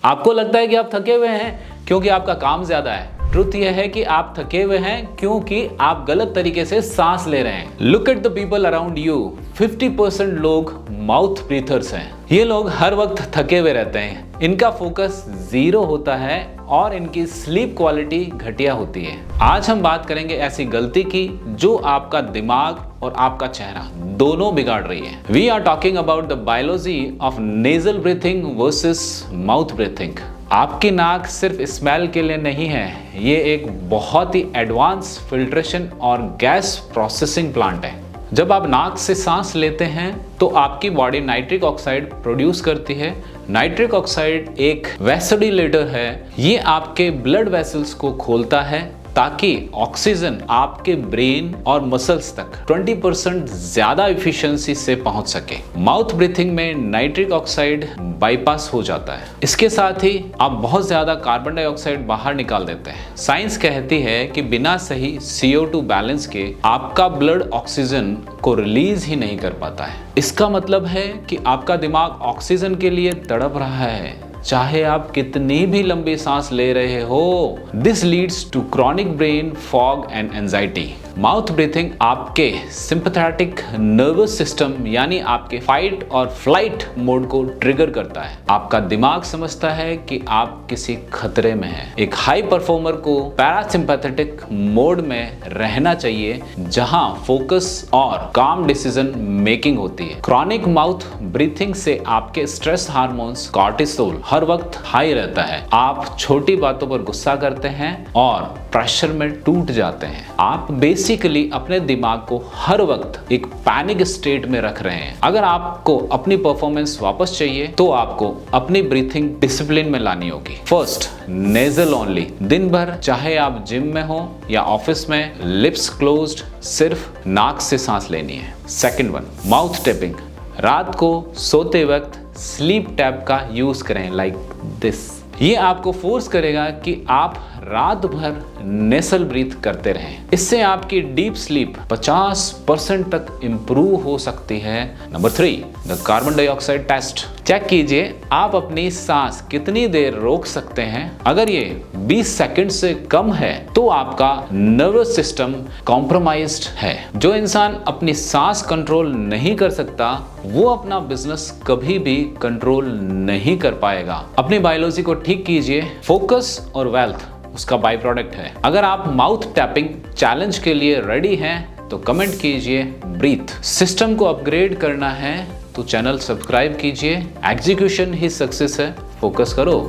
आपको लगता है कि आप थके हुए हैं क्योंकि आपका काम ज्यादा है। ट्रुथ यह है कि आप थके हुए हैं क्योंकि आप गलत तरीके से सांस ले रहे हैं। Look at the people around you. 50% लोग माउथ ब्रीथर्स हैं। ये लोग हर वक्त थके हुए रहते हैं, इनका फोकस जीरो होता है और इनकी स्लीप क्वालिटी घटिया होती है। आज हम बात करेंगे ऐसी गलती की जो आपका दिमाग और आपका चेहरा दोनों बिगाड़ रही है। We are talking about the biology of nasal breathing versus mouth breathing. आपकी नाक सिर्फ स्मेल के लिए नहीं है, ये एक बहुत ही एडवांस फिल्ट्रेशन और गैस प्रोसेसिंग प्लांट है। जब आप नाक से सांस लेते हैं तो आपकी बॉडी नाइट्रिक ऑक्साइड प्रोड्यूस करती है। नाइट्रिक ऑक्साइड एक वैसोडिलेटर है, ये आपके ब्लड वेसल्स को खोलता है ताकि ऑक्सीजन आपके ब्रेन और मसल्स तक 20% ज्यादा एफिशिएंसी से पहुंच सके। माउथ ब्रीथिंग में नाइट्रिक ऑक्साइड बाईपास हो जाता है। इसके साथ ही आप बहुत ज्यादा कार्बन डाइऑक्साइड बाहर निकाल देते हैं। साइंस कहती है कि बिना सही CO2 बैलेंस के आपका ब्लड ऑक्सीजन को रिलीज ही नहीं कर पाता है। इसका मतलब है कि आपका दिमाग ऑक्सीजन के लिए तड़प रहा है, चाहे आप कितनी भी लंबी सांस ले रहे हो। This leads to chronic brain fog and anxiety. Mouth breathing आपके सिंपैथेटिक नर्वस सिस्टम यानी आपके फाइट और फ्लाइट मोड को ट्रिगर करता है। आपका दिमाग समझता है कि आप किसी खतरे में हैं। एक हाई परफॉर्मर को पैरासिम्पैथेटिक मोड में रहना चाहिए जहां फोकस और काम डिसीजन मेकिंग होती है। क्रॉनिक माउथ ब्रीथिंग से आपके स्ट्रेस हार्मोन्स कॉर्टिसोल हर वक्त हाई रहता है। आप छोटी बातों पर गुस्सा करते हैं और प्रेशर में टूट जाते हैं। आप बेसिकली अपने दिमाग को हर वक्त एक पैनिक स्टेट में रख रहे हैं। अगर आपको अपनी परफॉर्मेंस वापस चाहिए तो आपको अपनी ब्रीथिंग डिसिप्लिन में लानी होगी। First, nasal only. दिन भर चाहे आप जिम में हो या ऑफिस में, लिप्स क्लोज्ड, सिर्फ नाक से सांस लेनी है। Second one, mouth tapping. रात को सोते वक्त स्लीप टैप का यूज करें, लाइक दिस। ये आपको फोर्स करेगा कि आप रात भर नेसल ब्रीथ करते रहें। इससे आपकी डीप स्लीप 50% तक इंप्रूव हो सकती है। Number 3, the carbon dioxide test. Check कीजिए आप अपनी सांस कितनी देर रोक सकते हैं। अगर ये 20 सेकंड से कम है तो आपका नर्वस सिस्टम कॉम्प्रोमाइज्ड है। जो इंसान अपनी सांस कंट्रोल नहीं कर सकता वो अपना बिजनेस कभी भी कंट्रोल नहीं कर पाएगा। अपनी बायोलॉजी को ठीक कीजिए। फोकस और वेल्थ उसका बाई प्रोडक्ट है। अगर आप माउथ टैपिंग चैलेंज के लिए रेडी हैं तो कमेंट कीजिए ब्रीथ। सिस्टम को अपग्रेड करना है तो चैनल सब्सक्राइब कीजिए। एग्जीक्यूशन ही सक्सेस है, फोकस करो।